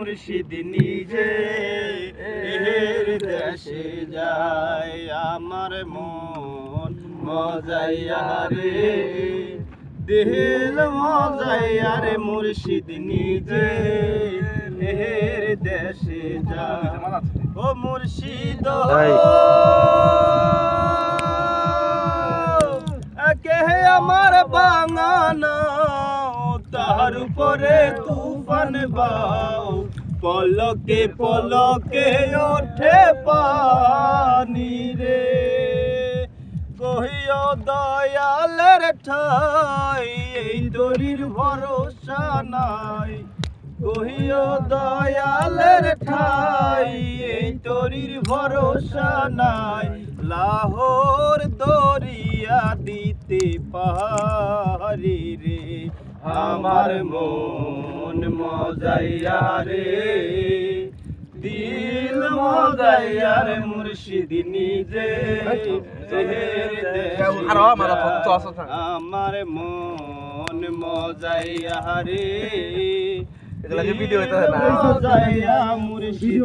মুর্শিদ নিজে এর দেশে যায় আমার মন মজাইয়া রে দিল মজাইয়া রে মুর্শিদ নিজে এর দেশে যায় ও মুর্শিদ কে আমার বাঙানা তার উপরে তুফান বাও পলকে পলকে ওঠে পানি রে কহিও দয়ালের ঠাই এই দরির ভরসা নাই কহিও দয়ালের ঠাই এই তরির ভরসা নাই লাহোর দরিয়া দিতে পারি রে আমার মন মজাইয়া রে দিল মজাইয়া রে মুর্শিদ নিজে আমার মন মজাইয়া রে ভিডিও মজাইয়া মুর্শিদ